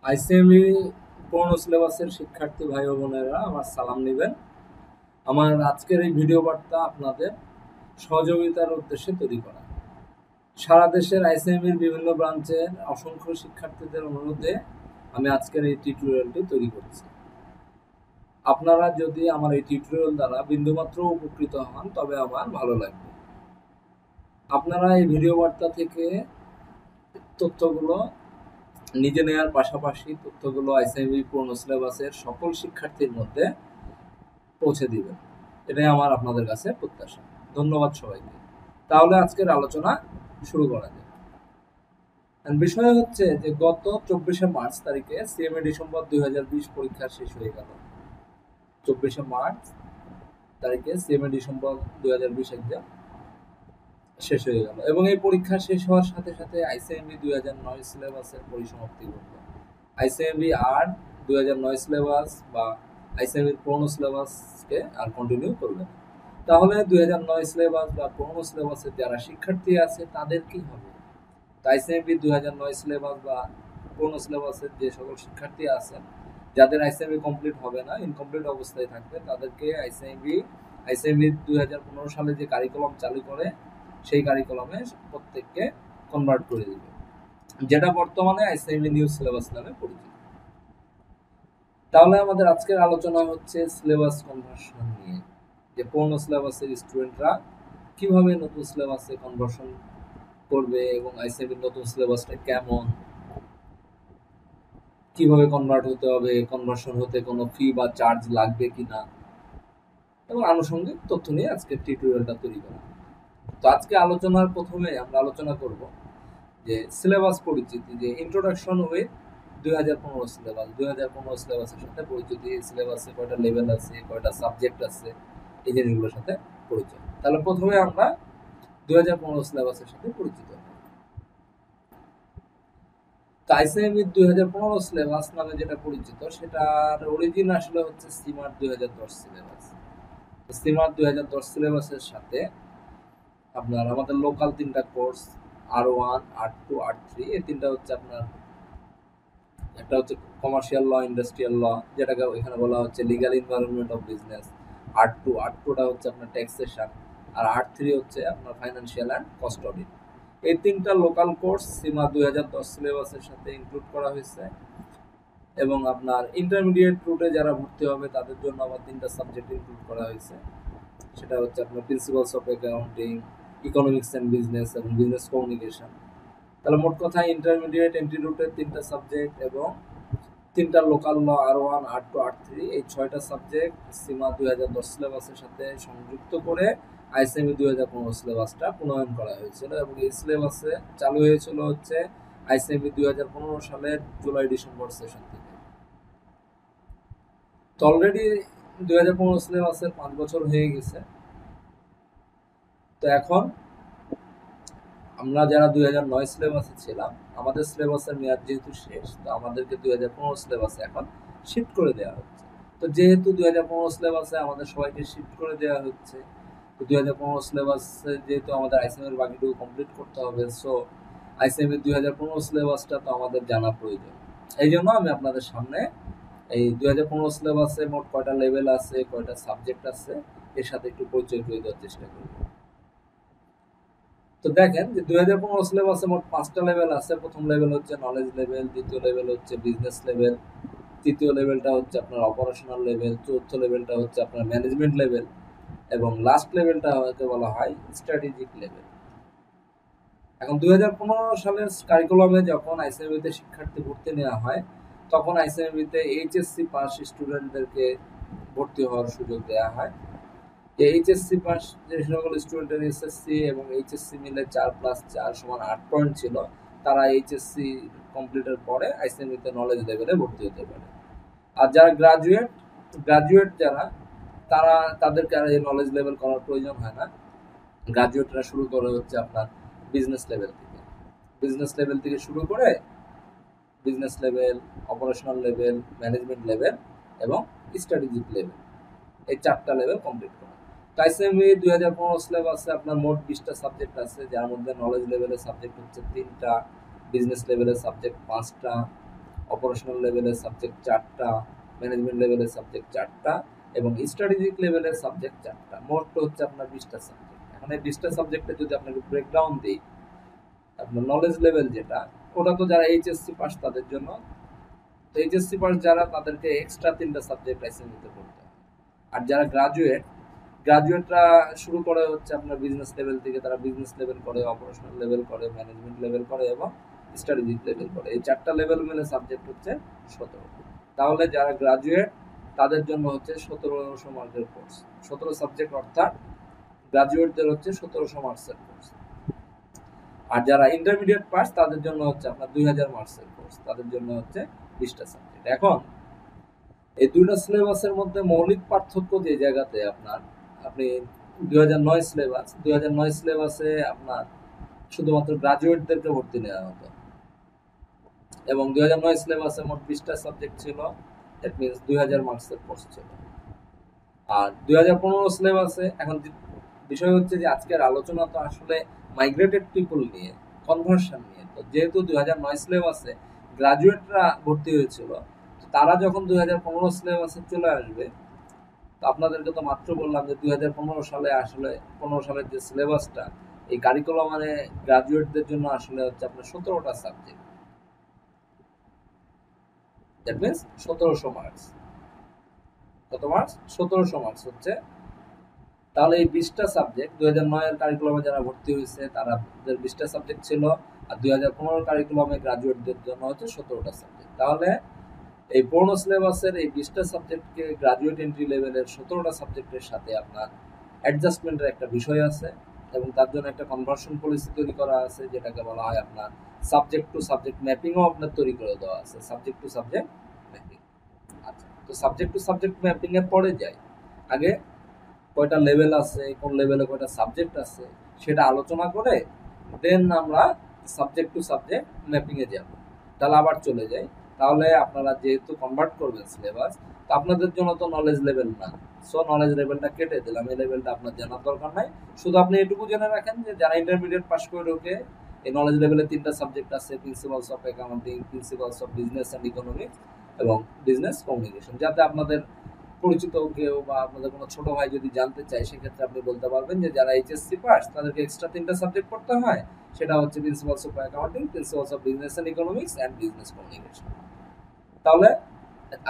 আইসিএমই পূর্ণ সিলেবাসের শিক্ষার্থী ভাই ও বোনেরা আমার সালাম নেবেন। আমার আজকের এই ভিডিও বার্তা আপনাদের সহযোগিতার উদ্দেশ্যে তৈরি করা। সারা দেশের আইসিএমইর বিভিন্ন ব্রাঞ্চের অসংখ্য শিক্ষার্থীদের অনুরোধে আমি আজকের এই টিউটোরিয়ালটি তৈরি করছি। আপনারা যদি আমার এই টিউটোরিয়াল দ্বারা বিন্দুমাত্র উপকৃত হন তবে আমার ভালো লাগবে। আপনারা এই ভিডিও বার্তা থেকে তথ্যগুলো নিজে নেওয়ার পাশাপাশি তথ্যগুলো আইসিএমই পূর্ণ সিলেবাসের সকল শিক্ষার্থীর মধ্যে পৌঁছে দিবেন, এটাই আমার আপনাদের কাছে প্রত্যাশা। ধন্যবাদ সবাইকে। তাহলে আজকের আলোচনা শুরু করা যায়। বিষয় হচ্ছে যে গত 24শে মার্চ তারিখে সিএমএ ডিসেম্বর 2020 পরীক্ষা শেষ হয়ে গেল। 24শে মার্চ তারিখে সিএমএ ডিসেম্বর 2020 এক্সাম শেষ হয়ে গেল এবং এই পরীক্ষা শেষ হওয়ার সাথে সাথে আইসিএমই 2009 সিলেবাসের পরিসমাপ্তি ঘটল। আইসিএমই আর 2009 সিলেবাস বা আইসিএমইর পুরনো সিলেবাসকে আর কন্টিনিউ করবে না। তাহলে 2009 সিলেবাস বা পুরনো সিলেবাসের যারা শিক্ষার্থী আছে তাদের কি হবে? আইসিএমই 2009 সিলেবাস বা পুরনো সিলেবাসের যে সকল শিক্ষার্থী আছেন যাদের আইসিএমই কমপ্লিট হবে না, ইনকমপ্লিট অবস্থায় থাকবে, তাদেরকে আইসিএমই 2015 সালে যে কারিকুলাম চালু করে সেই কারিকুলামে প্রত্যেককে কনভার্ট করে দিবে, যেটা বর্তমানে আইসিএমই নিউ সিলেবাস নামে পরিচিত। তাহলে আমাদের আজকের আলোচনা হচ্ছে সিলেবাস কনভার্সন নিয়ে, যে পুরনো সিলেবাসের স্টুডেন্টরা কিভাবে নতুন সিলেবাসে কনভার্সন করবে এবং আইসিএমই নতুন সিলেবাসটা কেমন, কিভাবে কনভার্ট হতে হবে, কনভার্সন হতে কোনো ফি বা চার্জ লাগবে কিনা, এবং আনুষঙ্গিক তথ্য নিয়ে আজকের টিউটোরিয়ালটা তৈরি করা। তো আজকে আলোচনার প্রথমে আমরা আলোচনা করব যে সিলেবাস পরিচিতি, যে ইন্ট্রোডাকশন উইথ 2015 সিলেবাস। 2015 সিলেবাসের সাথে পরিচিতি, সিলেবাসে কয়টা লেভেল আছে, কয়টা সাবজেক্ট আছে, এই জিনিসগুলোর সাথে পরিচয়। তাহলে প্রথমে আমরা 2015 সিলেবাসের সাথে পরিচিত। আইসিএমই 2015 সিলেবাস নামে যেটা পরিচিত সেটার অরিজিন আসলে হচ্ছে সিমার 2010 সিলেবাস। সিমার 2010 সিলেবাসের সাথে আপনার আমাদের লোকাল তিনটা কোর্স R1, R2, R3, এই তিনটা হচ্ছে আপনার, একটা হচ্ছে কমার্শিয়াল ল, ইন্ডাস্ট্রিয়াল ল, যেটাকে এখানে বলা হচ্ছে লিগ্যাল এনভায়রনমেন্ট অফ বিজনেস। R2টা হচ্ছে আপনার ট্যাক্সেশন, আর R3 হচ্ছে আপনার ফাইন্যান্সিয়াল অ্যান্ড কস্ট অডিট। এই তিনটা লোকাল কোর্স সিমা 2010 সিলেবাসের সাথে ইনক্লুড করা হয়েছে এবং আপনার ইন্টারমিডিয়েট রুটে যারা ভর্তি হবে তাদের জন্য আবার তিনটা সাবজেক্ট ইনক্লুড করা হয়েছে। সেটা হচ্ছে আপনার principles of accounting, economics and business এবং বিজনেস কমিউনিকেশন। তাহলে মোট কথা ইন্টারমিডিয়েট এন্ট্রি রুটের তিনটা সাবজেক্ট এবং তিনটা লোকাল ল R1, R2, R3, এই 6টা সাবজেক্ট সিমা 2010 সিলেবাসের সাথে সংযুক্ত করে আইসিএমই 2015 সিলেবাসটা প্রণয়ন করা হয়েছিল এবং এই সিলেবাসে চালু হয়েছিল হচ্ছে আইসিএমই 2015 সালের জুলাই-ডিসেম্বর সেশন থেকে। তো অলরেডি 2015 সিলেবাসের 5 বছর হয়ে গেছে। তো এখন আমরা যারা 2009 সিলেবাসে ছিলাম, আমাদের সিলেবাসের মেয়াদ যেহেতু শেষ, তো আমাদেরকে 2015 সিলেবাসে এখন শিফট করে দেওয়া হচ্ছে। তো যেহেতু 2015 সিলেবাসে আমাদের সবাইকে শিফট করে দেওয়া হচ্ছে, তো 2015 সিলেবাসে যেহেতু আমাদের আইসিএমের বাকিটুকু কমপ্লিট করতে হবে, সো আইসিএমের 2015 সিলেবাসটা তো আমাদের জানা প্রয়োজন। এই জন্য আমি আপনাদের সামনে এই 2015 সিলেবাসে মোট কয়টা লেভেল আছে, কয়টা সাবজেক্ট আছে, এর সাথে একটু পরিচয় করে দেওয়ার চেষ্টা করব। তো দেখেন যে 2015 সিলেবাসে মোট 5টা লেভেল আছে। প্রথম লেভেল হচ্ছে নলেজ লেভেল, দ্বিতীয় লেভেল হচ্ছে বিজনেস লেভেল, তৃতীয় লেভেলটা হচ্ছে আপনার অপারেশনাল লেভেল, চতুর্থ লেভেলটা হচ্ছে আপনার ম্যানেজমেন্ট লেভেল এবং লাস্ট লেভেলটা হয়তো বলা হয় স্ট্র্যাটেজিক লেভেল। এখন 2015 সালের কারিকুলামে যখন আইসিএমইতে শিক্ষার্থী ভর্তি নেওয়া হয়, তখন আইসিএমইতে এইচএসসি পাস স্টুডেন্টদেরকে ভর্তি হওয়ার সুযোগ দেওয়া হয়। যে এইচএসসি পাস যে সকল স্টুডেন্টের এসএসসি এবং এইচএসসি মিলে 4+4 = 8 পয়েন্ট ছিল, তারা এইচএসসি কমপ্লিটের পরে আইসিএমইতে নলেজ লেভেলে ভর্তি হতে পারে। আর যারা গ্রাজুয়েট যারা, তাদেরকে আর এই নলেজ লেভেল করার প্রয়োজন হয় না। গ্রাজুয়েটরা শুরু করে হচ্ছে আপনার বিজনেস লেভেল থেকে শুরু করে business level, operational level, management level এবং স্ট্র্যাটেজিক লেভেল, এই 4টা লেভেল কমপ্লিট করে। আইসিএমই 2015 সিলেবাসে আপনার মোট 20টা সাবজেক্ট আছে, যার মধ্যে নলেজ লেভেলের সাবজেক্ট হচ্ছে 3টা, বিজনেস লেভেলের সাবজেক্ট 5টা, অপারেশনাল লেভেলের সাবজেক্ট 4টা, ম্যানেজমেন্ট লেভেলের সাবজেক্ট 4টা এবং স্ট্র্যাটেজিক লেভেলের সাবজেক্ট 4টা। মোট হচ্ছে আপনার 20টা সাবজেক্ট। এখন এই 20টা সাবজেক্টে যদি আপনাকে ব্রেকডাউন দিই, আপনার নলেজ লেভেল যেটা, ওটা তো যারা এইচএসসি পাস তাদের জন্য। তো এইচএসসি পাস যারা, তাদেরকে এক্সট্রা 3টা সাবজেক্ট আইসিএমইতে পড়তে হয়। আর যারা গ্রাজুয়েটরা শুরু করে হচ্ছে আপনার বিজনেস লেভেল থেকে, তারা বিজনেস লেভেল করে, অপারেশনাল লেভেল করে, ম্যানেজমেন্ট লেভেল করে এবং স্ট্র্যাটেজিক লেভেল করে। এই 4টা লেভেল মিলে সাবজেক্ট হচ্ছে 17। তাহলে যারা গ্রাজুয়েট তাদের জন্য হচ্ছে 1700 মার্কের কোর্স, 17 সাবজেক্ট, অর্থাৎ গ্রাজুয়েটদের হচ্ছে 1700 মার্কসের কোর্স। আর যারা ইন্টারমিডিয়েট পাস তাদের জন্য হচ্ছে আপনার 2000 মার্কসের কোর্স, তাদের জন্য হচ্ছে 20টা সাবজেক্ট। এখন এই দুইটা সিলেবাসের মধ্যে মৌলিক পার্থক্য যে জায়গাতে আপনি 2009 সিলেবাসে আপনার শুধুমাত্র গ্রাজুয়েটদেরকে ভর্তি নেওয়া হতো এবং 2009 সিলেবাসে মোট 20টা সাবজেক্ট ছিল, দ্যাট মিনস 2000 মার্কসের কোর্স ছিল। আর 2015 সিলেবাসে, এখন বিষয় হচ্ছে যে আজকের আলোচনা তো আসলে মাইগ্রেটেড পিপল নিয়ে, কনভার্সন নিয়ে। তো যেহেতু 2009 সিলেবাসে গ্রাজুয়েটরা ভর্তি হয়েছিল, তারা যখন 2015 সিলেবাসে চলে আসবে, তো আপনাদেরকে তো মাত্র বললাম যে 2015 সালে আসলে 15 সালের যে সিলেবাসটা, এই কারিকুলাম মানে গ্রাজুয়েটদের জন্য আসলে হচ্ছে আপনার 17টা সাবজেক্ট, দ্যাট মিনস 1700 মার্কস। কত মার্কস? 1700 মার্কস হচ্ছে। তাহলে এই 20টা সাবজেক্ট 2009 এর কারিকুলামে যারা ভর্তি হয়েছে তাদের 20টা সাবজেক্ট ছিল, আর 2015 কারিকুলামে গ্রাজুয়েটদের জন্য হচ্ছে 17টা সাবজেক্ট। তাহলে এই পূর্ণ সিলেবাসের এই 20টা সাবজেক্টকে গ্রাজুয়েট এন্ট্রি লেভেলের 17টা সাবজেক্টের সাথে আপনার অ্যাডজাস্টমেন্টের একটা বিষয় আছে এবং তার জন্য একটা কনভার্সন পলিসি তৈরি করা আছে, যেটাকে বলা হয় আপনার সাবজেক্ট টু সাবজেক্ট ম্যাপিংও আপনার তৈরি করে দেওয়া আছে, সাবজেক্ট টু সাবজেক্ট ম্যাপিং। আচ্ছা, তো সাবজেক্ট টু সাবজেক্ট ম্যাপিং এর পরে যাই, আগে কয়টা লেভেল আছে, কোন লেভেলে কয়টা সাবজেক্ট আছে সেটা আলোচনা করে দেন আমরা সাবজেক্ট টু সাবজেক্ট ম্যাপিং এ যাব। তাহলে আবার চলে যাই, তাহলে আপনারা যেহেতু কনভার্ট করবেন সিলেবাস, তো আপনাদের জন্য তো নলেজ লেভেল না, সো নলেজ লেভেলটা কেটে দিলাম, এই লেভেলটা আপনার জানার দরকার নাই। শুধু আপনি এটুকু জেনে রাখেন যে যারা ইন্টারমিডিয়েট পাস করে ঢোকে, এই নলেজ লেভেলে 3টা সাবজেক্ট আছে, principles of accounting, principles of business and economics এবং বিজনেস কমিউনিকেশন। যাতে আপনাদের পরিচিত কেউ বা আপনাদের কোনো ছোট ভাই যদি জানতে চায়, সেক্ষেত্রে আপনি বলতে পারবেন যে যারা এইচএসসি পাস তাদেরকে এক্সট্রা 3টা সাবজেক্ট পড়তে হয়, সেটা হচ্ছে principles of accounting, principles of business and economics and business communication. তাহলে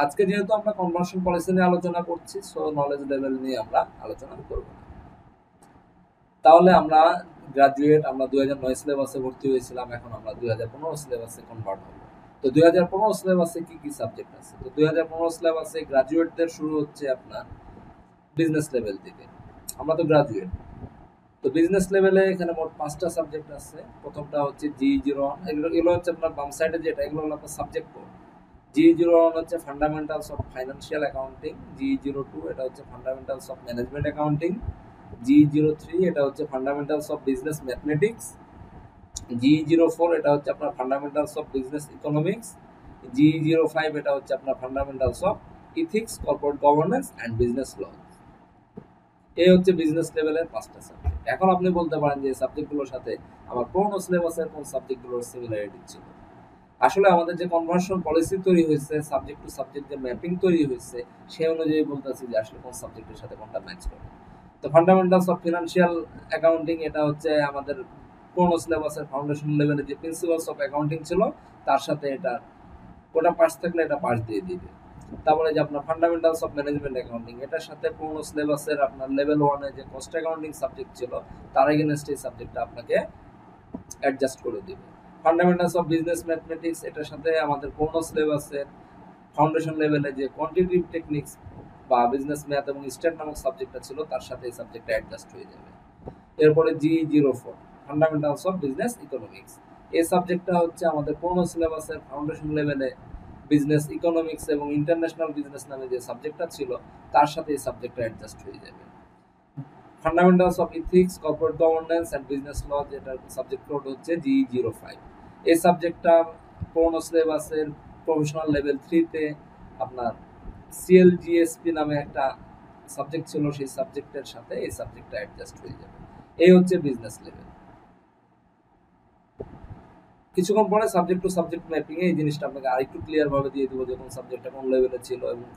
আজকে যেহেতু আমরা কনভার্সন পলিসি নিয়ে আলোচনা করছি, সো নলেজ লেভেল নিয়ে আমরা আলোচনা করব। তাহলে আমরা গ্রাজুয়েট, আমরা 2009 সিলেবাসে ভর্তি হয়েছিলাম, এখন আমরা 2015 সিলেবাসে কনভার্ট হব। তো 2015 সিলেবাসে কি কি সাবজেক্ট আছে? তো 2015 সিলেবাসে গ্রাজুয়েটদের শুরু হচ্ছে আপনার বিজনেস লেভেল থেকে। আমরা তো গ্রাজুয়েট, তো বিজনেস লেভেলে এখানে মোট 5টা সাবজেক্ট আছে। প্রথমটা হচ্ছে G01, এগুলো হচ্ছে আপনার বাম সাইডে যেটা, এগুলো হলো আপনার সাবজেক্ট কোড। G01 হচ্ছে fundamentals of financial accounting, G02 এটা হচ্ছে fundamentals of management accounting, G03 এটা হচ্ছে fundamentals of business mathematics, G04 এটা হচ্ছে আপনার fundamentals of business economics, G05 এটা হচ্ছে আপনার fundamentals of ethics, corporate governance and business law. এই হচ্ছে বিজনেস লেভেলের 5টা সাবজেক্ট। এখন আপনি বলতে পারেন যে সাবজেক্টগুলোর সাথে আমার পুরোনো সিলেবাসের কোন সাবজেক্টগুলোর সিমিলারিটি ছিল। আসলে আমাদের যে কনভার্সন পলিসি তৈরি হয়েছে, সাবজেক্ট টু সাবজেক্ট যে ম্যাপিং তৈরি হয়েছে, সেই অনুযায়ী বলতেছি যে আসলে কোন সাবজেক্টের সাথে কোনটা ম্যাচ করে। তো ফান্ডামেন্টালস অফ ফিনান্সিয়াল অ্যাকাউন্টিং এটা হচ্ছে আমাদের পুরোনো সিলেবাসের ফাউন্ডেশন লেভেলে যে প্রিন্সিপালস অফ অ্যাকাউন্টিং ছিল, তার সাথে এটা কোটা পাস থাকলে এটা পাস দিয়ে দিবে। তারপরে যে আপনার ফান্ডামেন্টালস অফ ম্যানেজমেন্ট অ্যাকাউন্টিং, এটার সাথে পুরোনো সিলেবাসের আপনার লেভেল 1 যে কস্ট অ্যাকাউন্টিং সাবজেক্ট ছিল, তার এগেইনস্ট এই সাবজেক্টটা আপনাকে অ্যাডজাস্ট করে দিবে। ফান্ডামেন্টালস অফ বিজনেস ম্যাথমেটিক্স, এটার সাথে আমাদের পুরোনো সিলেবাসের ফাউন্ডেশন লেভেলে যে কোয়ান্টিটেটিভ টেকনিক্স বা বিজনেস ম্যাথ এবং স্ট্যাট নামক সাবজেক্টটা ছিল, তার সাথে এই সাবজেক্টটা অ্যাডজাস্ট হয়ে যাবে। এরপরে G04 fundamentals of business economics, এই সাবজেক্টটা হচ্ছে আমাদের পুরোনো সিলেবাসের ফাউন্ডেশন লেভেলে বিজনেস ইকোনমিক্স এবং ইন্টারন্যাশনাল বিজনেস নামে যে সাবজেক্টটা ছিল, তার সাথে এই সাবজেক্টটা অ্যাডজাস্ট হয়ে যাবে। Fundamentals of ethics, corporate governance and business law, যেটার সাবজেক্ট কোড হচ্ছে G05। এই সাবজেক্টটা পুরোনো সিলেবাসের প্রফেশনাল লেভেল 3-তে আপনার CLGSP নামে একটা সাবজেক্ট ছিল, সেই সাবজেক্টের সাথে এই সাবজেক্টটা অ্যাডজাস্ট হয়ে যাবে। এই হচ্ছে বিজনেস লেভেল। কিছুক্ষণ পরে সাবজেক্ট টু সাবজেক্ট ম্যাপিং এই জিনিসটা আপনাকে আরেকটু ক্লিয়ার ভাবে দিয়ে দিব যে কোন সাবজেক্টটা কোন লেভেলে ছিল এবং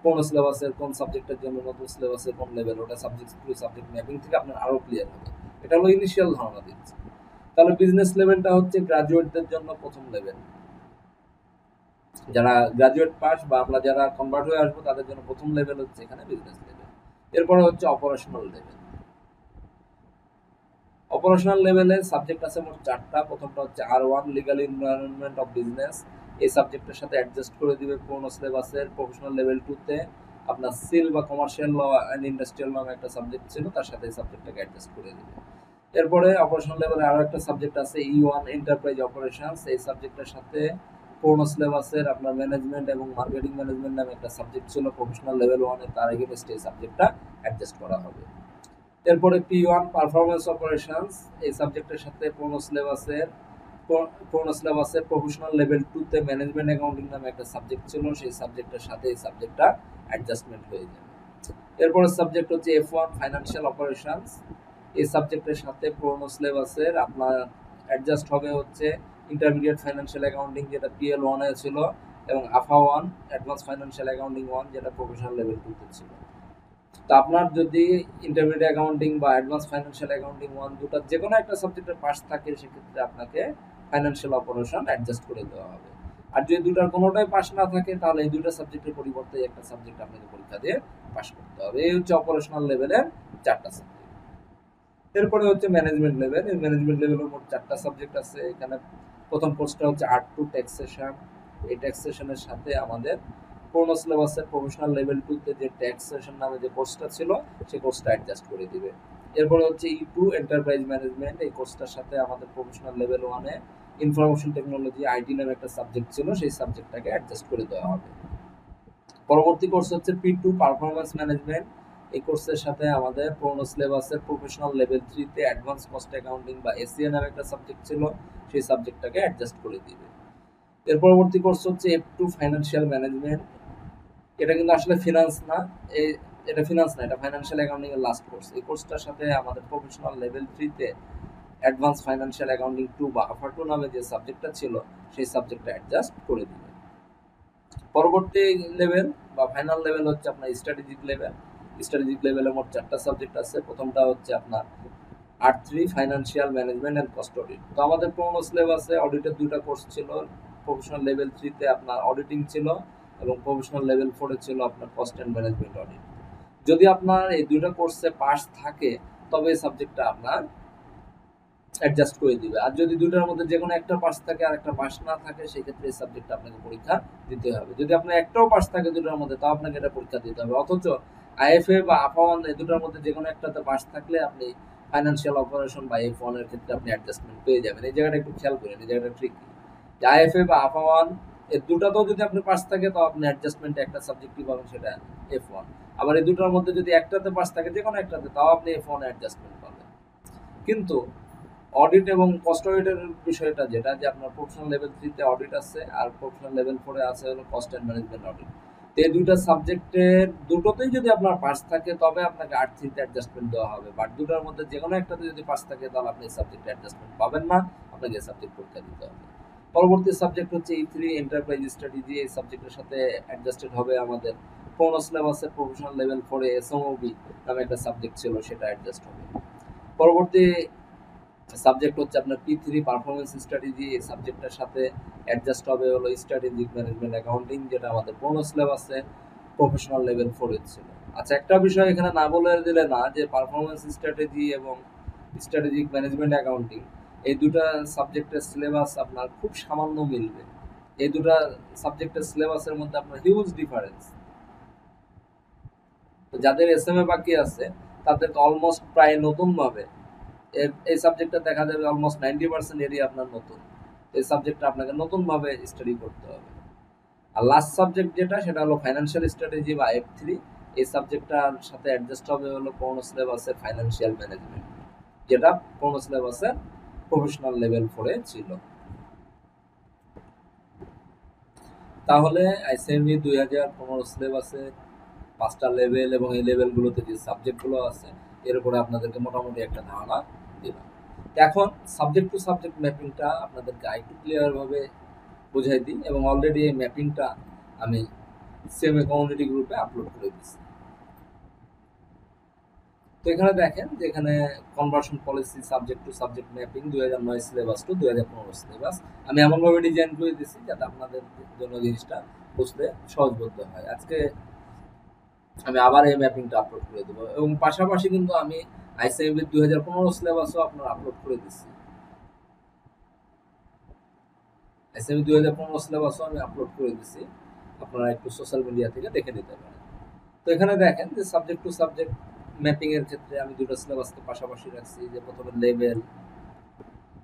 কোন সিলেবাসের কোন সাবজেক্টের জন্য নতুন সিলেবাসের কোন লেভেল, ওটা সাবজেক্ট টু সাবজেক্ট ম্যাপিং থেকে আপনার আরো ক্লিয়ার হবে। এটা হলো ইনিশিয়াল ধারণা দিচ্ছে। তাহলে বিজনেস লেভেলটা হচ্ছে গ্রাজুয়েটদের জন্য প্রথম লেভেল, যারা গ্রাজুয়েট পাস বা আমরা যারা কনভার্ট হয়ে আসবো তাদের জন্য প্রথম লেভেল হচ্ছে এখানে বিজনেস লেভেল। এরপরে হচ্ছে অপারেশনাল লেভেল। অপারেশনাল লেভেলে সাবজেক্ট আছে মোট 4টা। প্রথমটা হচ্ছে R1 legal environment of business. এই সাবজেক্টের সাথে অ্যাডজাস্ট করে দিবে পুরনো সিলেবাসের প্রফেশনাল লেভেল 2 তে আপনার সিল বা কমার্শিয়াল ল অ্যান্ড ইন্ডাস্ট্রিয়াল নামে একটা সাবজেক্ট ছিল, তার সাথে এই সাবজেক্টটাকে অ্যাডজাস্ট করে দিবে। এরপরে অপারেশনাল লেভেলে আরো একটা সাবজেক্ট আছে E1 এন্টারপ্রাইজ অপারেশনস। এই সাবজেক্টের সাথে পুরনো সিলেবাসের আপনার ম্যানেজমেন্ট এবং মার্কেটিং ম্যানেজমেন্ট নামে একটা সাবজেক্ট ছিল প্রফেশনাল লেভেল 1 এর, তার এগেইনস্টে এই সাবজেক্টটা অ্যাডজাস্ট করা হবে। এরপরে P1 পারফরম্যান্স অপারেশনস। এই সাবজেক্টের সাথে পুরনো সিলেবাসের প্রফেশনাল লেভেল 2 তে ম্যানেজমেন্ট অ্যাকাউন্টিং নামে একটা সাবজেক্ট ছিল, সেই সাবজেক্টের সাথে এই সাবজেক্টটা অ্যাডজাস্টমেন্ট হয়ে যাবে। এরপরে সাবজেক্ট হচ্ছে F1 ফাইনান্সিয়াল অপারেশনস। এই সাবজেক্টের সাথে পুরনো সিলেবাসের আপনার অ্যাডজাস্ট হবে হচ্ছে ইন্টারমিডিয়েট ফাইনান্সিয়াল অ্যাকাউন্টিং, যেটা PL1 এ ছিল, এবং AFA 1 অ্যাডভান্স ফাইনান্সিয়াল অ্যাকাউন্টিং 1, যেটা প্রফেশনাল লেভেল 2 তে ছিল। তো আপনার যদি ইন্টারমিডিয়েট অ্যাকাউন্টিং বা অ্যাডভান্স ফাইনান্সিয়াল অ্যাকাউন্টিং 1 দুটো যে কোনো একটা সাবজেক্টের পাস থাকে, সেক্ষেত্রে আপনাকে ফাইনান্সিয়াল অপারেশন অ্যাডজাস্ট করে দেওয়া হবে। আর যদি দুটার কোনোটাই পাস না থাকে, তাহলে এই দুটো সাবজেক্টের পরিবর্তে একটা সাবজেক্ট আপনাকে পরীক্ষা দিয়ে পাস করতে হবে। এই হচ্ছে অপারেশনাল লেভেলের 4টা সাবজেক্ট। এরপরে হচ্ছে ম্যানেজমেন্ট লেভেল। এই ম্যানেজমেন্ট লেভেলের মোট 4টা সাবজেক্ট আছে। এখানে প্রথম কোর্সটা হচ্ছে R2 ট্যাক্সেশন। এই ট্যাক্সেশনের সাথে আমাদের পুরনো সিলেবাসের প্রফেশনাল লেভেল 2 তে যে ট্যাক্সেশন নামে যে কোর্সটা ছিল, সেই কোর্সটা অ্যাডজাস্ট করে দিবে। এরপরে হচ্ছে E2 এন্টারপ্রাইজ ম্যানেজমেন্ট। এই কোর্সটার সাথে আমাদের professional level 1 A information technology IT নামে একটা সাবজেক্ট ছিল, সেই সাবজেক্টটাকে অ্যাডজাস্ট করে দেওয়া হবে। পরবর্তী কোর্স হচ্ছে P2 পারফরম্যান্স ম্যানেজমেন্ট। এই কোর্সের সাথে আমাদের পুরনো সিলেবাসের প্রফেশনাল লেভেল 3 তে অ্যাডভান্স কস্ট অ্যাকাউন্টিং বা ACA নামে একটা সাবজেক্ট ছিল, সেই সাবজেক্টটাকে অ্যাডজাস্ট করে দিবে। এর পরবর্তী কোর্স হচ্ছে F2 ফাইনান্সিয়াল ম্যানেজমেন্ট। এটা কিন্তু আসলে ফিনান্স না, এটা ফিনান্স না, এটা ফাইনান্সিয়াল অ্যাকাউন্টিং এর লাস্ট কোর্স। এই কোর্সটার সাথে আমাদের প্রফেশনাল লেভেল 3 তে অ্যাডভান্স ফাইনান্সিয়াল অ্যাকাউন্টিং 2 বা AFA 2 নামে যে সাবজেক্টটা ছিল, সেই সাবজেক্টটা অ্যাডজাস্ট করে দিবে। পরবর্তী লেভেল বা ফাইনাল লেভেল হচ্ছে আপনার স্ট্র্যাটেজিক লেভেল। স্ট্র্যাটেজিক লেভেলে মোট 4টা সাবজেক্ট আছে। প্রথমটা হচ্ছে আপনার R3 financial management and cost audit. তো আমাদের পুরনো সিলেবাসে অডিটের 2টা কোর্স ছিল। প্রফেশনাল লেভেল 3 তে আপনার অডিটিং ছিল এবং প্রফেশনাল লেভেল 4 এ ছিল আপনার কস্ট এন্ড ম্যানেজমেন্ট অডিট। যদি আপনার এই 2টা কোর্সে পাস থাকে, তবে এই সাবজেক্টটা আপনার অ্যাডজাস্ট করে দিবে। আর যদি দুটার মধ্যে যে কোনো একটা পাস থাকে আর একটা পাস না থাকে, সেক্ষেত্রে এই সাবজেক্টটা আপনাকে পরীক্ষা দিতে হবে। যদি আপনার একটাও পাস থাকে দুটার মধ্যে, তাও আপনাকে এটা পরীক্ষা দিতে হবে। অথচ IFA বা AFA 1 এই দুটার মধ্যে যে কোনো একটাতে পাস থাকলে আপনি ফাইনান্সিয়াল অপারেশন বা F1 এর ক্ষেত্রে আপনি অ্যাডজাস্টমেন্ট পেয়ে যাবেন। এই জায়গাটা একটু খেয়াল করেন, এই জায়গাটা ট্রিকি। যে IFA বা AFA 1 এই দুটাতেও যদি আপনি পাস থাকে, তো আপনি অ্যাডজাস্টমেন্টে একটা সাবজেক্টই পাবেন, সেটা F1। আবার এই দুটার মধ্যে যদি একটাতে পাস থাকে, যে কোনো একটাতে, তাও আপনি F1 অ্যাডজাস্টমেন্ট পাবেন। কিন্তু অডিট এবং কস্ট অডিটের বিষয়টা যেটা, যে আপনার প্রফেশনাল লেভেল 3 তে অডিট আছে আর প্রফেশনাল লেভেল 4 এ আছে হলো কস্ট এন্ড ম্যানেজমেন্ট অডিট। তো এই দুইটা সাবজেক্টের দুটোতেই যদি আপনার পাস থাকে, তবে আপনাকে R3 তে অ্যাডজাস্টমেন্ট দেওয়া হবে। বাট দুটার মধ্যে যে কোনো একটাতে যদি পাস থাকে, তাহলে আপনি এই সাবজেক্টে অ্যাডজাস্টমেন্ট পাবেন না, আপনাকে এই সাবজেক্ট পরীক্ষা দিতে হবে। পরবর্তী সাবজেক্ট হচ্ছে E3 এন্টারপ্রাইজ স্ট্র্যাটেজি। এই সাবজেক্টের সাথে অ্যাডজাস্টেড হবে আমাদের পুরনো সিলেবাসের প্রফেশনাল লেভেল 4 এ SMOB নামে একটা সাবজেক্ট ছিল, সেটা অ্যাডজাস্ট হবে। পরবর্তী সাবজেক্ট হচ্ছে আপনার P3 পারফরম্যান্স স্ট্র্যাটেজি। এই সাবজেক্টের সাথে অ্যাডজাস্ট হবে হলো স্ট্র্যাটেজিক ম্যানেজমেন্ট অ্যাকাউন্টিং, যেটা আমাদের পুরনো সিলেবাসে প্রফেশনাল লেভেল 4 এ ছিল। আচ্ছা, একটা বিষয় এখানে না বলে দিলে না, যে পারফরম্যান্স স্ট্র্যাটেজি এবং স্ট্র্যাটেজিক ম্যানেজমেন্ট অ্যাকাউন্টিং এই দুটা সাবজেক্টের সিলেবাস আপনার খুব সামান্য মিলবে। এই দুটা সাবজেক্টের সিলেবাসের মধ্যে আপনার হিউজ ডিফারেন্স। তো যাদের SMA বাকি আছে, তাদের তো অলমোস্ট প্রায় নতুন ভাবে এই সাবজেক্টটা দেখা যাবে অলমোস্ট 90% এরিয়া আপনার নতুন। এই সাবজেক্টটা আপনাকে নতুন ভাবে স্টাডি করতে হবে। আর লাস্ট সাবজেক্ট যেটা, সেটা হলো ফাইনান্সিয়াল স্ট্র্যাটেজি বা F3। এই সাবজেক্টটার সাথে অ্যাডজাস্ট হবে হলো পুরনো সিলেবাসের ফাইনান্সিয়াল ম্যানেজমেন্ট, যেটা পুরনো সিলেবাসের প্রফেশনাল লেভেল 4 এ ছিল। তাহলে ICME 2015 সিলেবাসে 5টা লেভেল এবং এই লেভেলগুলোতে যে সাবজেক্টগুলো আছে, এর উপরে আপনাদেরকে মোটামুটি একটা ধারণা দিলাম। এখন সাবজেক্ট টু সাবজেক্ট ম্যাপিংটা আপনাদেরকে আরেকটু ক্লিয়ারভাবে বুঝাই দিই, এবং অলরেডি এই ম্যাপিংটা আমি সিএমএ কমিউনিটি গ্রুপে আপলোড করে দিচ্ছি। তো এখানে দেখেন যে এখানে conversion policy subject to subject mapping 2009 syllabus to 2015 syllabus আমি এমনভাবে ডিজাইন করে দিচ্ছি যাতে আপনাদের জন্য জিনিসটা বুঝতে সহজবোধ্য হয়। আজকে আমি আবার এই ম্যাপিংটা আপলোড করে দেবো, এবং পাশাপাশি কিন্তু আমি আইসিএমবি 2015 সিলেবাসও আপনার আপলোড করে দিচ্ছি। আইসিএমবি 2015 সিলেবাসও আমি আপলোড করে দিচ্ছি, আপনারা একটু সোশ্যাল মিডিয়া থেকে দেখে নিতে পারেন। তো এখানে দেখেন যে সাবজেক্ট টু সাবজেক্ট ম্যাপিং এর ক্ষেত্রে আমি দুটো সিলেবাসকে পাশাপাশি রাখছি, যে প্রথমে লেভেল,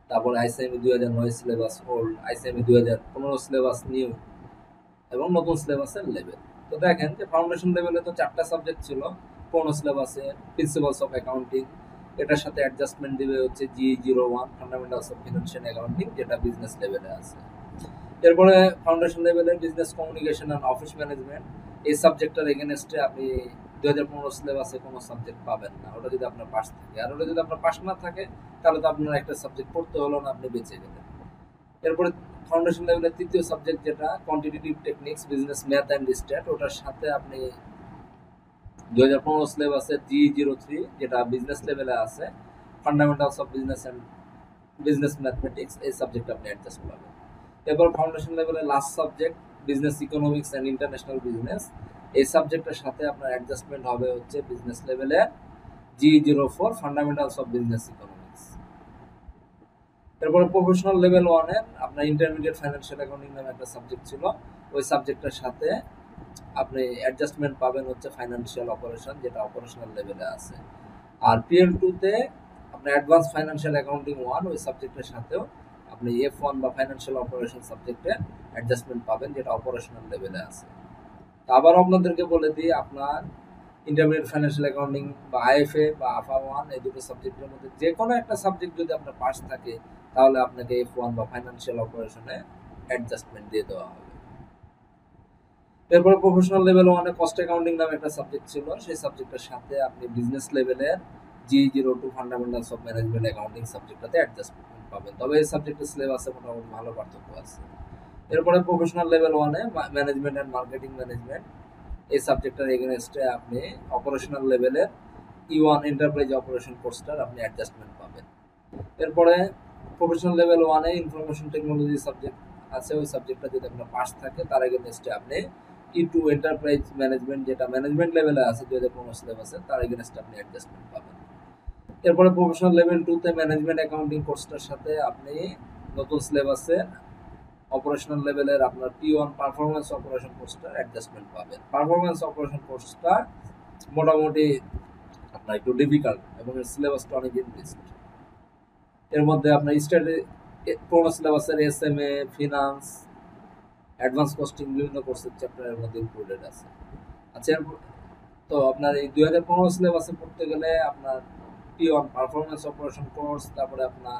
তারপর আইসিএমই 2009 সিলেবাস ওল্ড, আইসিএমই 2015 সিলেবাস নিউ, এবং নতুন সিলেবাসের লেভেল। তো দেখেন যে ফাউন্ডেশন লেভেলে তো 4টা সাবজেক্ট ছিল 15 সিলেবাসে, প্রিন্সিপালস অফ অ্যাকাউন্টিং, এটার সাথে অ্যাডজাস্টমেন্ট দিবে হচ্ছে G01 fundamentals of financial accounting, যেটা বিজনেস লেভেলে আছে। এরপরে ফাউন্ডেশন লেভেলের business communication and office management, এই সাবজেক্টটার এগেনস্টে আপনি 2015 সিলেবাসে কোনো সাবজেক্ট পাবেন না, ওটা যদি আপনার পাস থাকে। আর ওটা যদি আপনার পাস না থাকে তাহলে তো আপনার একটা সাবজেক্ট পড়তে হলো না, আপনি বেঁচে গেলেন। এরপরে ফাউন্ডেশন লেভেলের তৃতীয় সাবজেক্ট যেটা quantitative techniques business math and stat, ওটার সাথে আপনি 2015 সিলেবাসে G03 যেটা বিজনেস লেভেলে আছে fundamentals of business and business mathematics, এই সাবজেক্ট আপনি অ্যাডজাস্ট পাবেন। এরপর ফাউন্ডেশন লেভেলের last subject business economics and international business, এই সাবজেক্টের সাথে আপনার অ্যাডজাস্টমেন্ট হবে হচ্ছে বিজনেস লেভেলে G04 fundamentals of business economics. এরপরে প্রফেশনাল লেভেল 1-এর আপনার ইন্টারমিডিয়েট ফাইন্যান্সিয়াল অ্যাকাউন্টিং নামে একটা সাবজেক্ট ছিল, ওই সাবজেক্টের সাথে আপনি অ্যাডজাস্টমেন্ট পাবেন হচ্ছে ফাইন্যান্সিয়াল অপারেশন, যেটা অপারেশনাল লেভেলে আছে। আর PL2-তে আপনার অ্যাডভান্স ফাইন্যান্সিয়াল অ্যাকাউন্টিং 1, ওই সাবজেক্টের সাথেও আপনি F1 বা ফাইন্যান্সিয়াল অপারেশন সাবজেক্টে অ্যাডজাস্টমেন্ট পাবেন, যেটা অপারেশনাল লেভেলে আছে। তো আবার আপনাদেরকে বলে দিই, আপনার ইন্টারমিডিয়েট ফাইন্যান্সিয়াল অ্যাকাউন্টিং বা IFA বা AFA 1, এই দুটো সাবজেক্টের মধ্যে যে কোনো একটা সাবজেক্ট যদি আপনার পাস থাকে তাহলে আপনাকে F1 বা ফাইন্যান্সিয়াল অপারেশনে অ্যাডজাস্টমেন্ট দিয়ে দেওয়া হবে। এরপর প্রফেশনাল লেভেল 1-এ কস্ট অ্যাকাউন্টিং নামে একটা সাবজেক্ট ছিল, সেই সাবজেক্টের সাথে আপনি বিজনেস লেভেলের G02 fundamentals of management accounting সাবজেক্টটাতে অ্যাডজাস্টমেন্ট পাবেন, তবে এই সাবজেক্টের সিলেবাসে মোটামুটি ভালো পার্থক্য আছে। এরপরে প্রফেশনাল লেভেল 1-এ ম্যানেজমেন্ট অ্যান্ড মার্কেটিং ম্যানেজমেন্ট, এই সাবজেক্টটার এগেনস্টে আপনি অপারেশনাল লেভেলের E1 এন্টারপ্রাইজ অপারেশন কোর্সটার আপনি অ্যাডজাস্টমেন্ট পাবেন। এরপরে প্রফেশনাল লেভেল 1-এ ইনফরমেশন টেকনোলজি সাবজেক্ট আছে, ওই সাবজেক্টটা যদি আপনার পাস থাকে তার এগেনস্টে আপনি E2 এন্টারপ্রাইজ ম্যানেজমেন্ট, যেটা ম্যানেজমেন্ট লেভেলে আছে 2015 সিলেবাসে, তার এগেনস্টে আপনি অ্যাডজাস্টমেন্ট পাবেন। এরপরে প্রফেশনাল লেভেল 2-তে ম্যানেজমেন্ট অ্যাকাউন্টিং কোর্সটার সাথে আপনি নতুন সিলেবাসে অপারেশনাল লেভেলের আপনার P1 পারফরম্যান্স অপারেশন কোর্সটার অ্যাডজাস্টমেন্ট পাবেন। পারফরম্যান্স অপারেশন কোর্সটা মোটামুটি আপনার একটু ডিফিকাল্ট এবং এর সিলেবাসটা অনেক ইনভেস্ট। এর মধ্যে আপনার পুরোনো সিলেবাসের SMA, ফিনান্স, অ্যাডভান্স কস্টিং, বিভিন্ন কোর্সের চ্যাপ্টারের মধ্যে ইনক্লুডেড আছে। আচ্ছা, তো আপনার এই 2015 সিলেবাসে পড়তে গেলে আপনার P1 পারফরম্যান্স অপারেশন কোর্স, তারপরে আপনার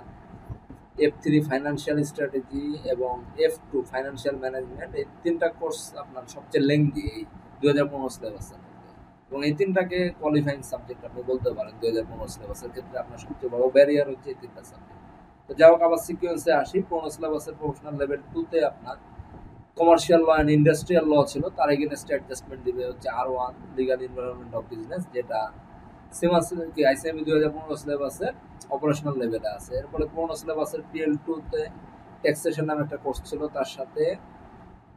F3 ফাইন্যান্সিয়াল স্ট্র্যাটেজি এবং F2 ফাইন্যান্সিয়াল ম্যানেজমেন্ট, এই 3টা কোর্স আপনার সবচেয়ে লেংদি এই 2015 সিলেবাসের মধ্যে, এবং এই 3টাকে কোয়ালিফাইং সাবজেক্ট আপনি বলতে পারেন 2015 সিলেবাসের ক্ষেত্রে। আপনার সবচেয়ে বড় ব্যারিয়ার হচ্ছে এই 3টা সাবজেক্ট। তো যাই হোক, আবার সিকোয়েন্সে আসি। 15 সিলেবাসের প্রফেশনাল লেভেল 2-তে আপনার কমার্শিয়াল ল অ্যান্ড ইন্ডাস্ট্রিয়াল ল ছিল, তার এগেনস্টে অ্যাডজাস্টমেন্ট দিবে হচ্ছে R1 legal environment of business, যেটা আইসিএমই 2015 সিলেবাসে অপারেশনাল লেভেলে আছে। এরপরে 15 সিলেবাসের PL2-তে ট্যাক্সেশন নামে একটা কোর্স ছিল, তার সাথে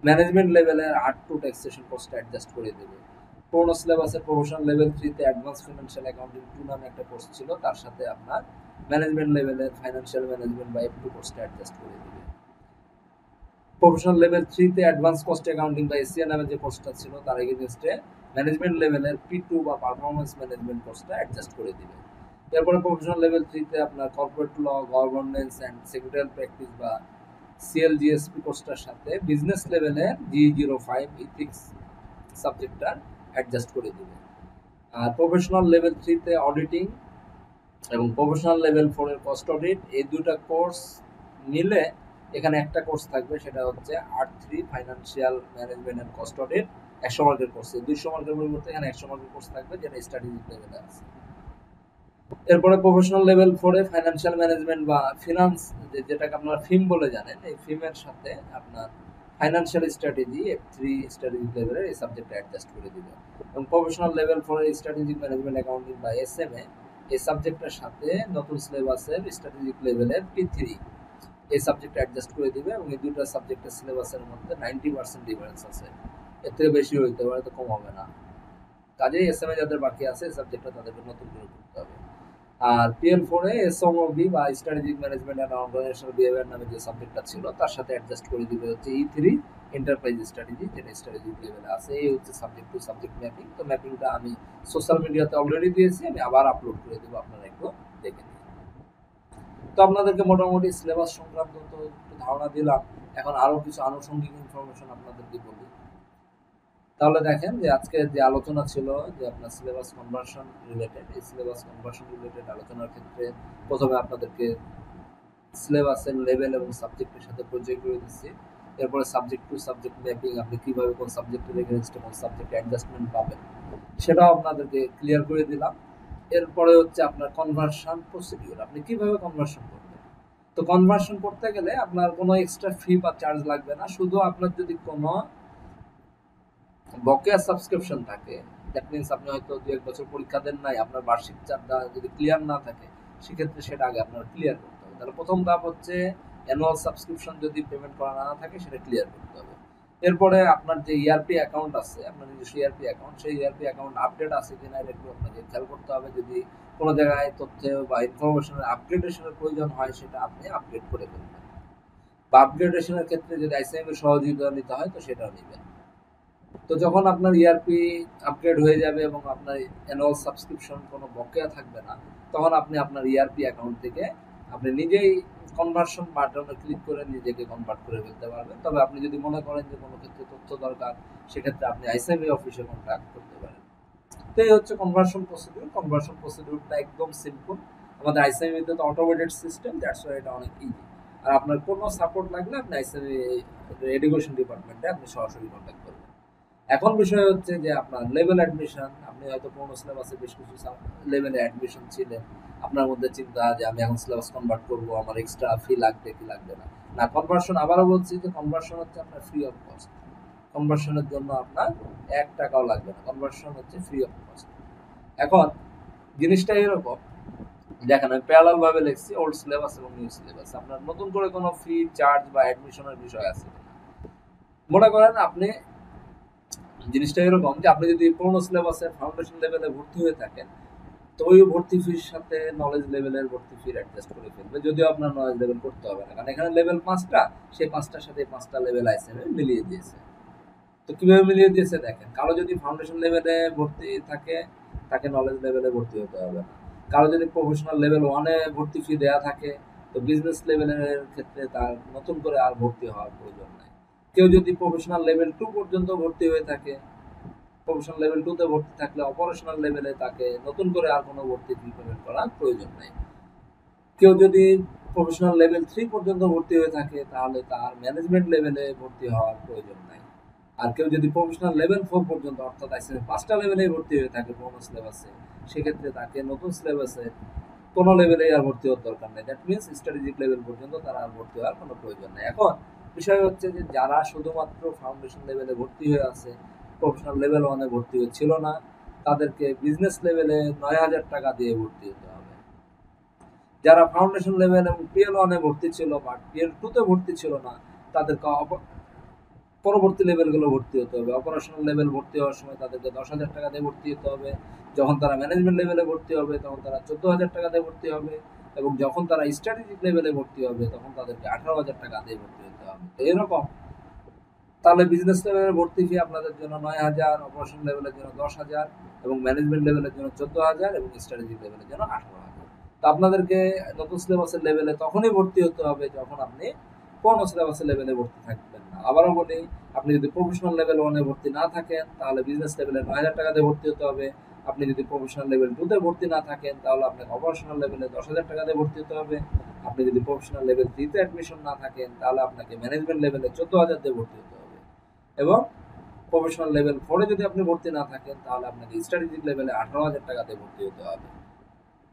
ম্যানেজমেন্ট লেভেলের R2 ট্যাক্সেশন কোর্সটা অ্যাডজাস্ট করে দেবে। 15 সিলেবাসের প্রফেশনাল লেভেল 3-তে অ্যাডভান্স ফিনান্সিয়াল অ্যাকাউন্টিং 2 নামে একটা কোর্স ছিল, তার সাথে আপনার ম্যানেজমেন্ট লেভেলের ফাইন্যান্সিয়াল ম্যানেজমেন্ট বা F2 কোর্সটা অ্যাডজাস্ট করে দেবে। প্রফেশনাল লেভেল 3-তে অ্যাডভান্স কস্ট অ্যাকাউন্টিং বা ACA নামে যে কোর্সটা ছিল, তার এগেইনস্টে ম্যানেজমেন্ট লেভেলের P2 বা পারফরম্যান্স ম্যানেজমেন্ট কোর্সটা অ্যাডজাস্ট করে দিবে। এরপরে প্রফেশনাল লেভেল 3-তে আপনার corporate law, governance and secretarial practice বা CLGSP কোর্সটার সাথে বিজনেস লেভেলের G05 ইথিক্স সাবজেক্টটা অ্যাডজাস্ট করে দিবে। আর প্রফেশনাল লেভেল 3-তে অডিটিং এবং প্রফেশনাল লেভেল 4-এর কস্ট অডিট, এই দুটো কোর্স মিলে এখানে একটা কোর্স থাকবে, সেটা হচ্ছে R3 financial management and cost audit, 100 মার্কের কোর্স। 200 মার্কের পরিবর্তে এখানে 100 মার্কের কোর্স থাকবে, যেটা স্ট্র্যাটেজিক লেভেলে আছে। এরপরে প্রফেশনাল লেভেল 4 এ ফাইন্যান্সিয়াল ম্যানেজমেন্ট বা ফিনান্স, যেটাকে আপনারা ফিম বলে জানেন, এই ফিমের সাথে আপনার ফাইন্যান্সিয়াল স্ট্র্যাটেজি F3 স্ট্র্যাটেজিক লেভেলের এই সাবজেক্টটা অ্যাডজাস্ট করে দিবে। এবং প্রফেশনাল লেভেল 4 এর স্ট্র্যাটেজিক ম্যানেজমেন্ট অ্যাকাউন্টিং বা SMA এই সাবজেক্টটার সাথে নতুন সিলেবাসের স্ট্র্যাটেজিক লেভেলের P3 এই সাবজেক্ট অ্যাডজাস্ট করে দিবে। এবং এই দুটো সাবজেক্টের সিলেবাসের মধ্যে 90% ডিফারেন্স আছে, এর থেকে বেশি হইতে পারে, তো কম হবে না। কাজেই SMA যাদের বাকি আছে এই সাবজেক্টটা তাদেরকে নতুন করে পড়তে হবে। আর PL4 এ SOMOB বা strategic management and organisational behaviour নামে যে সাবজেক্টটা ছিল তার সাথে অ্যাডজাস্ট করে দিবে হচ্ছে E3 এন্টারপ্রাইজ স্ট্র্যাটেজি, যেটা স্ট্র্যাটেজিক লেভেলে আছে। এই হচ্ছে সাবজেক্ট টু সাবজেক্ট ম্যাপিং। তো ম্যাপিংটা আমি সোশ্যাল মিডিয়াতে অলরেডি দিয়েছি, আমি আবার আপলোড করে দেবো, আপনারা একটু দেখে নিন। তো আপনাদেরকে মোটামুটি সিলেবাস সংক্রান্ত তো একটু ধারণা দিলাম। এখন আরো কিছু আনুষঙ্গিক ইনফরমেশন আপনাদেরকে বলি। তাহলে দেখেন যে আজকে যে আলোচনা ছিল যে আপনার সিলেবাস কনভার্সন রিলেটেড, এই সিলেবাস কনভার্সন রিলেটেড আলোচনার ক্ষেত্রে প্রথমে আপনাদেরকে সিলেবাসের লেভেল এবং সাবজেক্টের সাথে পরিচয় করে দিচ্ছি। এরপরে সাবজেক্ট টু সাবজেক্ট ম্যাপিং, আপনি কিভাবে কোন সাবজেক্টের এগেইনস্টে কোন সাবজেক্টে অ্যাডজাস্টমেন্ট পাবেন সেটাও আপনাদেরকে ক্লিয়ার করে দিলাম। এরপরে হচ্ছে আপনার কনভার্সন প্রসিডিউর, আপনি কিভাবে কনভার্সন করবেন। তো কনভার্সন করতে গেলে আপনার কোনো এক্সট্রা ফি বা চার্জ লাগবে না, শুধু আপনার যদি কোনো বকেয়া সাবস্ক্রিপশন থাকে, দ্যাট মিনস আপনি হয়তো 2-1 বছর পরীক্ষা দেন নাই, আপনার বার্ষিক চাঁদা যদি ক্লিয়ার না থাকে সেক্ষেত্রে সেটা আগে আপনার ক্লিয়ার করতে হবে। তাহলে প্রথম ধাপ হচ্ছে অ্যানুয়াল সাবস্ক্রিপশন যদি পেমেন্ট করা না থাকে সেটা ক্লিয়ার করতে হবে। এরপরে আপনার যে ইআরপি অ্যাকাউন্ট আছে, আপনার নিজস্ব ইআরপি অ্যাকাউন্ট, সেই ইআরপি অ্যাকাউন্ট আপডেট আছে কিনা এটা একটু আপনাকে খেয়াল করতে হবে। যদি কোনো জায়গায় তথ্য বা ইনফরমেশনের আপগ্রেডেশনের প্রয়োজন হয় সেটা আপনি আপডেট করে ফেলবেন, বা আপগ্রেডেশনের ক্ষেত্রে যদি আইসিএম এর সহযোগিতা নিতে হয় তো সেটাও নেবেন। তো যখন আপনার ইআরপি আপগ্রেড হয়ে যাবে এবং আপনার অ্যানুয়াল সাবস্ক্রিপশন কোনো বকেয়া থাকবে না, তখন আপনি আপনার ইআরপি অ্যাকাউন্ট থেকে আপনি নিজেই কনভার্সন বাটনে ক্লিক করে নিজেকে কনভার্ট করে ফেলতে পারবেন। তবে আপনি যদি মনে করেন যে কোনো ক্ষেত্রে তথ্য দরকার, সেক্ষেত্রে আপনি আইসিএমই অফিসে কন্ট্যাক্ট করতে পারেন। তো এই হচ্ছে কনভার্সন প্রসিডিউর। কনভার্সন প্রসিডিউরটা একদম সিম্পল। আমাদের আইসিএমইতে তো অটোমেটেড সিস্টেম, দ্যাটস ওয়াই এটা অনেক ইজি। আর আপনার কোনো সাপোর্ট লাগলে আপনি আইসিএমই এডুকেশন ডিপার্টমেন্টে আপনি সরাসরি কন্ট্যাক্ট করবেন। এখন বিষয় হচ্ছে যে আপনার লেভেল অ্যাডমিশন, আপনি হয়তো পুরোনো সিলেবাসে বেশ কিছু লেভেলে অ্যাডমিশন ছিলেন, আপনার মধ্যে চিন্তা যে আমি এখন সিলেবাস কনভার্ট করবো, আমার এক্সট্রা ফি লাগবে কি লাগবে না। না, কনভার্সন আবারও বলছি যে কনভার্সন হচ্ছে আপনার ফ্রি অফ কস্ট। কনভার্সনের জন্য আপনার 1 টাকাও লাগবে না, কনভার্সন হচ্ছে ফ্রি অফ কস্ট। এখন জিনিসটা এরকম, দেখেন আমি প্যারালাল ভাবে লিখছি ওল্ড সিলেবাস এবং নিউ সিলেবাস। আপনার নতুন করে কোনো ফি চার্জ বা অ্যাডমিশনের বিষয় আছে কিনা। মনে করেন আপনি জিনিসটা এরকম যে আপনি যদি পুরোনো সিলেবাসে ফাউন্ডেশন লেভেলে ভর্তি হয়ে থাকেন, তো ওই ভর্তি ফির সাথে নলেজ লেভেলের ভর্তি ফির অ্যাডজাস্ট করে ফেলবে, যদিও আপনার নলেজ লেভেল করতে হবে না, কারণ এখানে লেভেল 5টা, সেই 5টার সাথে 5টা লেভেল আইসিএমএ মিলিয়ে দিয়েছে। তো কিভাবে মিলিয়ে দিয়েছে দেখেন, কারো যদি ফাউন্ডেশন লেভেলে ভর্তি থাকে তাকে নলেজ লেভেলে ভর্তি হতে হবে না। কারো যদি প্রফেশনাল লেভেল 1-এ ভর্তি ফি দেওয়া থাকে, তো বিজনেস লেভেলের ক্ষেত্রে তার নতুন করে আর ভর্তি হওয়ার প্রয়োজন নাই। কেউ যদি প্রফেশনাল লেভেল 2 পর্যন্ত ভর্তি হয়ে থাকে, প্রফেশনাল লেভেল 2-তে ভর্তি থাকলে অপারেশনাল লেভেলে তাকে নতুন করে আর কোনো ভর্তি ফি পেমেন্ট করার প্রয়োজন নাই। কেউ যদি প্রফেশনাল লেভেল 3 পর্যন্ত ভর্তি হয়ে থাকে তাহলে তার ম্যানেজমেন্ট লেভেলে ভর্তি হওয়ার প্রয়োজন নাই। আর কেউ যদি প্রফেশনাল লেভেল 4 পর্যন্ত অর্থাৎ আইসিএমএ 5টা লেভেলে ভর্তি হয়ে থাকে পুরোনো সিলেবাসে, সেক্ষেত্রে তাকে নতুন সিলেবাসে কোনো লেভেলে আর ভর্তি হওয়ার দরকার নেই। দ্যাট মিনস স্ট্র্যাটেজিক লেভেল পর্যন্ত তারা আর ভর্তি হওয়ার কোনো প্রয়োজন নেই। এখন বিষয় হচ্ছে যে যারা শুধুমাত্র ফাউন্ডেশন লেভেলে ভর্তি হয়ে আছে, প্রফেশনাল লেভেল 1-এ ভর্তি হচ্ছিল না, তাদেরকে বিজনেস লেভেলে 9,000 টাকা দিয়ে ভর্তি হতে হবে। যারা ফাউন্ডেশন লেভেল এবং PL1-এ ভর্তি ছিল বা PL2-তে ভর্তি ছিল না, তাদেরকে পরবর্তী লেভেলগুলো ভর্তি হতে হবে। অপারেশনাল লেভেল ভর্তি হওয়ার সময় তাদেরকে 10,000 টাকা দিয়ে ভর্তি হতে হবে। যখন তারা ম্যানেজমেন্ট লেভেলে ভর্তি হবে তখন তারা 14,000 টাকা দিয়ে ভর্তি হবে। এবং যখন তারা স্ট্র্যাটেজিক লেভেলে ভর্তি হবে তখন তাদেরকে 18,000 টাকা দিয়ে ভর্তি হতে হবে। তো এরকম, তাহলে বিজনেস লেভেলের ভর্তি ফি আপনাদের জন্য 9,000, অপারেশন লেভেলের জন্য 10,000 এবং ম্যানেজমেন্ট লেভেলের জন্য 14,000 এবং স্ট্র্যাটেজিক লেভেলের জন্য 18,000। তো আপনাদেরকে নতুন সিলেবাসের লেভেলে তখনই ভর্তি হতে হবে যখন আপনি পুরোনো সিলেবাসের লেভেলে ভর্তি থাকবেন না। আবারও বলি, আপনি যদি প্রফেশনাল লেভেল 1-এ ভর্তি না থাকেন তাহলে বিজনেস লেভেলে 9,000 টাকা দিয়ে ভর্তি হতে হবে। আপনি যদি প্রফেশনাল লেভেল 2-তে ভর্তি না থাকেন তাহলে আপনাকে অপারেশনাল লেভেলে 10,000 টাকা দিয়ে ভর্তি হতে হবে। আপনি যদি প্রফেশনাল লেভেল 3-তে অ্যাডমিশন না থাকেন তাহলে আপনাকে ম্যানেজমেন্ট লেভেলে 14,000 দিয়ে ভর্তি হতে হবে। এবং প্রফেশনাল লেভেল 4-এ যদি আপনি ভর্তি না থাকেন তাহলে আপনাকে স্ট্র্যাটেজিক লেভেলে 18,000 টাকা দিয়ে ভর্তি হতে হবে।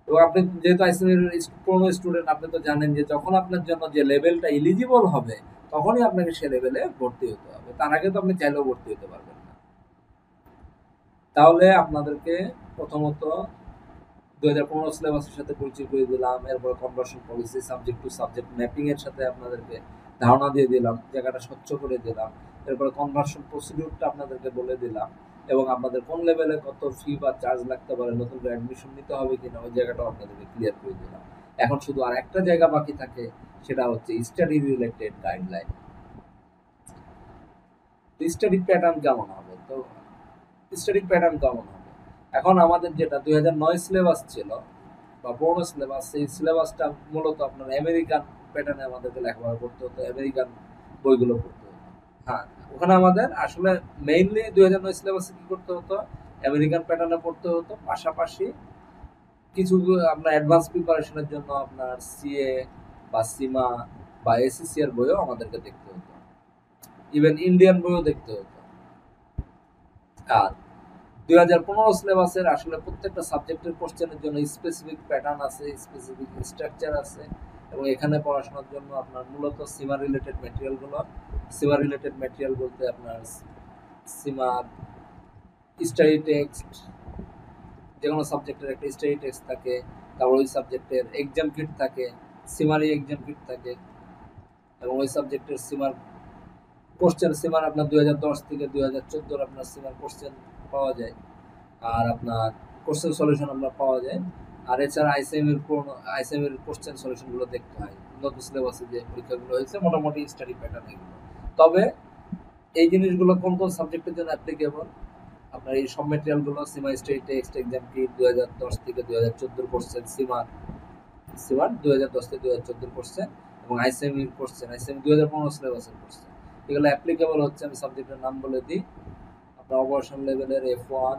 এবং আপনি যেহেতু আইসিএম এর পুরনো স্টুডেন্ট, আপনি তো জানেন যে যখন আপনার জন্য যে লেভেলটা এলিজিবল হবে তখনই আপনাকে সে লেভেলে ভর্তি হতে হবে, তার আগে তো আপনি চাইলেও ভর্তি হতে পারবেন না। তাহলে আপনাদেরকে প্রথমত 2015 সিলেবাসের সাথে পরিচয় করে দিলাম, এরপর conversion policy, subject to subject mapping এর সাথে আপনাদেরকে ধারণা দিয়ে দিলাম, জায়গাটা স্বচ্ছ করে দিলাম। এরপরে কনভার্সন প্রসিডিউরটা আপনাদেরকে বলে দিলাম, এবং আপনাদের কোন লেভেলে কত ফি বা চার্জ লাগতে পারে, নতুন করে অ্যাডমিশন নিতে হবে কিনা ওই জায়গাটাও আপনাদেরকে ক্লিয়ার করে দিলাম। এখন শুধু আর একটা জায়গা বাকি থাকে, সেটা হচ্ছে study related guideline. Study pattern কেমন হবে? তো স্টাডি প্যাটার্ন কেমন হবে, এখন আমাদের যেটা 2009 সিলেবাস ছিল বা পুরোনো সিলেবাস, সেই সিলেবাসটা মূলত আপনার আমেরিকান প্যাটার্নে আমাদেরকে লেখাপড়া করতে হতো, আমেরিকান বইগুলো পড়তে হতো। হ্যাঁ, ওখানে আমাদের আসলে মেইনলি 2009 সিলেবাসে কি করতে হতো, আমেরিকান প্যাটার্নে পড়তে হতো, পাশাপাশি কিছু আপনার অ্যাডভান্স প্রিপারেশনের জন্য আপনার সিএ বা সিমা বা এসএসসি এর বইও আমাদেরকে দেখতে হতো, ইভেন ইন্ডিয়ান বইও দেখতে হতো। আর 2015 সিলেবাসের আসলে প্রত্যেকটা সাবজেক্টের কোশ্চেনের জন্য স্পেসিফিক প্যাটার্ন আছে, স্পেসিফিক স্ট্রাকচার আছে, এবং এখানে পড়াশোনার জন্য আপনার মূলত সিমা রিলেটেড ম্যাটেরিয়ালগুলো, সিমা রিলেটেড ম্যাটেরিয়াল বলতে আপনার সিমার স্টাডি টেক্সট, যে কোনো সাবজেক্টের একটা স্টাডি টেক্সট থাকে, তারপর ওই সাবজেক্টের এক্সাম কিট থাকে, সিমারি এক্সাম কিট থাকে, এবং ওই সাবজেক্টের সিমার কোশ্চেন, সিমার আপনার 2010 থেকে 2014 আপনার সিমার কোশ্চেন পাওয়া যায়, আর আপনার কোশ্চেন সলিউশন আমরা পাওয়া যায়। আর এছাড়া আইসিএম এর কোশ্চেন সলিউশন গুলো দেখতে হয়, নতুন সিলেবাসে যে পরীক্ষাগুলো হয়েছে মোটামুটি স্টাডি প্যাটার্ন এগুলো। তবে এই জিনিসগুলো কোন কোন সাবজেক্টের জন্য অ্যাপ্লিকেবল, আপনার এই সব ম্যাটেরিয়াল গুলো সিমা স্টাডি টেক্সট এক্সাম কি 2010 থেকে 2014 কোশ্চেন, সিমার সিমার 2010 থেকে 2014 কোশ্চেন, এবং আইসিএম এর কোশ্চেন, আইসিএম 2015 সিলেবাসের কোশ্চেন, এগুলো অ্যাপ্লিকেবল হচ্ছে, আমি সাবজেক্টের নাম বলে দিই। আপনার অপারেশন লেভেলের F1,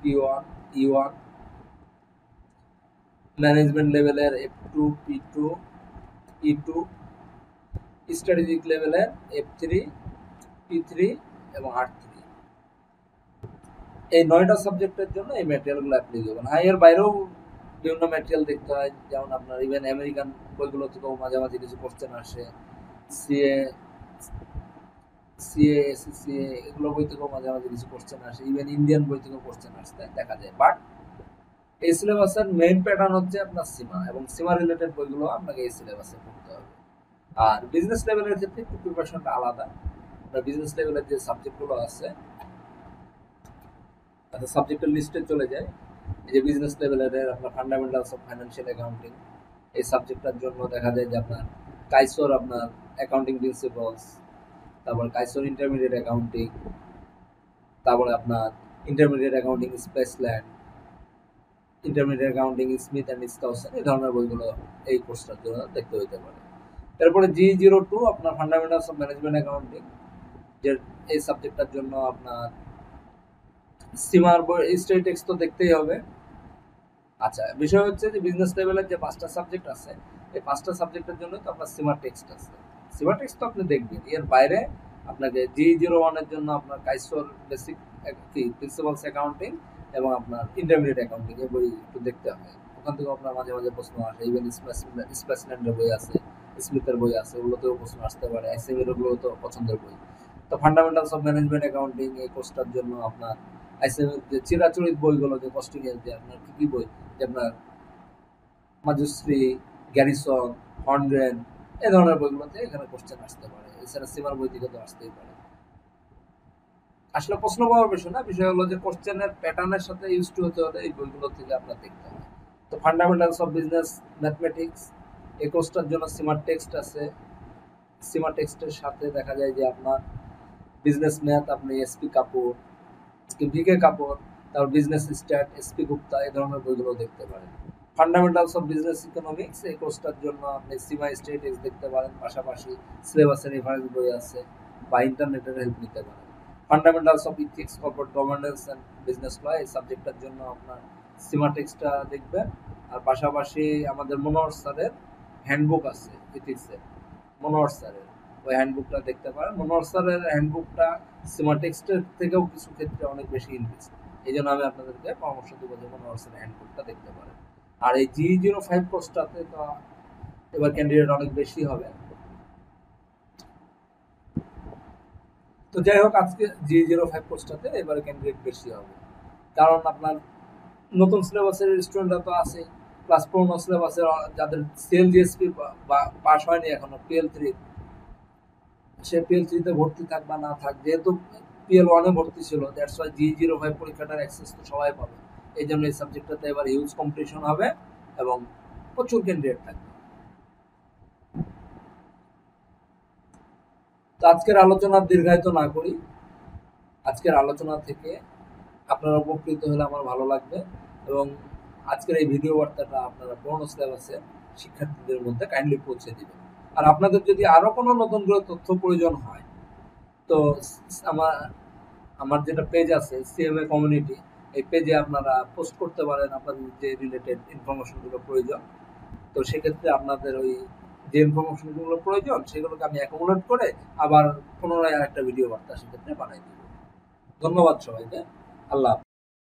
P1, E1, ম্যানেজমেন্ট লেভেলের F2, P2, E2, স্ট্র্যাটেজিক লেভেলের F3, P3 এবং R3। এই 9টা সাবজেক্টের জন্য এই ম্যাটেরিয়ালগুলো অ্যাপ্লিকেবল। হ্যাঁ, এর বাইরেও বিভিন্ন ম্যাটেরিয়াল দেখতে হয়, যেমন আপনার ইভেন আমেরিকান বইগুলো থেকেও মাঝে মাঝে কিছু কোশ্চেন আসে, সিএ সিএ এসএসসি এগুলো বই থেকেও মাঝে মাঝে কিছু কোশ্চেন আসে, ইভেন ইন্ডিয়ান বই থেকেও কোশ্চেন আসতে দেখা যায়। বাট এই সিলেবাসের মেইন প্যাটার্ন হচ্ছে আপনার সিমা, এবং সিমা রিলেটেড বইগুলো আপনাকে এই সিলেবাসে পড়তে হবে। আর বিজনেস লেভেলের ক্ষেত্রে একটু প্রিপারেশনটা আলাদা। আপনার বিজনেস লেভেলের যে সাবজেক্টগুলো আছে, তাদের সাবজেক্টের লিস্টে চলে যায়। এই যে বিজনেস লেভেলের আপনার ফান্ডামেন্টালস অফ ফাইন্যান্সিয়াল অ্যাকাউন্টিং, এই সাবজেক্টটার জন্য দেখা যায় যে আপনার কাইসোর আপনার অ্যাকাউন্টিং প্রিন্সিপালস, তারপর কাইসোর ইন্টারমিডিয়েট অ্যাকাউন্টিং, তারপরে আপনার intermediate accounting Spiceland, intermediate accounting Smith and Skousen, এই ধরনের বইগুলো এই কোর্সটার জন্য দেখতে হইতে পারে। তারপরে G02 আপনার ফান্ডামেন্টালস অফ ম্যানেজমেন্ট অ্যাকাউন্টিং, যে এই সাবজেক্টটার জন্য আপনার সিমার বই স্টাডি টেক্সট তো দেখতেই হবে। আচ্ছা, বিষয় হচ্ছে যে বিজনেস লেভেলের যে 5টা সাবজেক্ট আছে, এই 5টা সাবজেক্টের জন্য তো আপনার সিমার টেক্সট আছে, সিমার টেক্সট তো আপনি দেখবেন। এর বাইরে আপনাকে G01 এর জন্য আপনার কাইসোর বেসিক কি প্রিন্সিপালস অ্যাকাউন্টিং এবং আপনার ইন্টারমিডিয়েট অ্যাকাউন্টিং এই বই একটু দেখতে হবে। ওখান থেকে আপনার মাঝে মাঝে প্রশ্ন আসে, ইভেন স্পেসল্যান্ডের বই আছে, স্মিথের বই আছে, ওগুলোতেও প্রশ্ন আসতে পারে, আইসিএম এর ওগুলো তো পছন্দের বই। তো ফান্ডামেন্টালস অফ ম্যানেজমেন্ট অ্যাকাউন্টিং এই কোর্সটার জন্য আপনার আইসিএম এর যে চিরাচরিত বইগুলো, যে কস্টিং এর যে আপনার কি কি বই, যে আপনার মাজুশ্রী, গ্যারিসন, হর্নগ্রেন, এই ধরনের বইগুলোতে এখানে কোশ্চেন আসতে পারে। এছাড়া সিমার বই থেকে তো আসতেই পারে। আসলে প্রশ্ন পাওয়ার বিষয় না, বিষয় হলো যে কোশ্চেনের প্যাটার্নের সাথে ইউজ টু হতে হলে এই বইগুলো থেকে আপনার দেখতে হবে। তো ফান্ডামেন্টালস অফ বিজনেস ম্যাথমেটিক্স, এই কোর্সটার জন্য সিমার টেক্সট আছে। সিমার টেক্সটের সাথে দেখা যায় যে আপনার বিজনেস ম্যাথ, আপনি এসপি কাপুর, ভিকে কাপুর, তারপর বিজনেস স্ট্যাট, এসপি গুপ্তা, এই ধরনের বইগুলো দেখতে পারেন। ফান্ডামেন্টালস অফ বিজনেস ইকোনমিক্স, এই কোর্সটার জন্য আপনি সিমা স্টেটিক্স দেখতে পারেন, পাশাপাশি সিলেবাসের রেফারেন্স বই আছে বা ইন্টারনেটের হেল্প নিতে পারেন। Fundamentals of ethics, corporate governance and business law, এই সাবজেক্টটার জন্য আপনার সিমা টেক্সটটা দেখবেন। আর পাশাপাশি আমাদের মনোহর স্যারের হ্যান্ডবুক আছে ইথিক্সের, মনোহর স্যারের ওই হ্যান্ডবুকটা দেখতে পারেন। মনোহর স্যারের হ্যান্ডবুকটা সিমা টেক্সটের থেকেও কিছু ক্ষেত্রে অনেক বেশি ইংলিশ, এই জন্য আমি আপনাদেরকে পরামর্শ দেবো যে মনোহর স্যারের হ্যান্ডবুকটা দেখতে পারেন। আর এই G05 পোস্টটাতে তো এবার ক্যান্ডিডেট অনেক বেশি হবে। তো যাই হোক, আজকে G05 পোস্টটাতে এবারে ক্যান্ডিডেট বেশি হবে, কারণ আপনার নতুন সিলেবাসের স্টুডেন্টরা তো আছে, প্লাস পুরোনো সিলেবাসের যাদের সেল জিএসপি বা পাস হয়নি এখনো PL3, সে PL3-তে ভর্তি থাক বা না থাক, যেহেতু PL1-এ ভর্তি ছিল, দ্যাটস ওয়াই G05 পরীক্ষাটার অ্যাক্সেস তো সবাই পাবে। এই জন্য এই সাবজেক্টটাতে এবার হিউজ কম্পিটিশন হবে এবং প্রচুর ক্যান্ডিডেট থাকবে। তো আজকের আলোচনা দীর্ঘায়িত না করি, আজকের আলোচনা থেকে আপনারা উপকৃত হলে আমার ভালো লাগবে, এবং আজকের এই ভিডিও বার্তাটা আপনারা পুরনো সিলেবাসের শিক্ষার্থীদের মধ্যে কাইন্ডলি পৌঁছে দিবেন। আর আপনাদের যদি আরো কোনো নতুন করে তথ্য প্রয়োজন হয়, তো আমার আমার যেটা পেজ আছে CMA কমিউনিটি, এই পেজে আপনারা পোস্ট করতে পারেন আপনাদের যে রিলেটেড ইনফরমেশনগুলো প্রয়োজন। তো সেক্ষেত্রে আপনাদের ওই যে ইনফরমেশনগুলো প্রয়োজন সেগুলোকে আমি অ্যাকুমুলেট করে আবার পুনরায় আরেকটা ভিডিও বার্তা সেক্ষেত্রে বানাই দিব। ধন্যবাদ সবাইকে। আল্লাহ হাফেজ।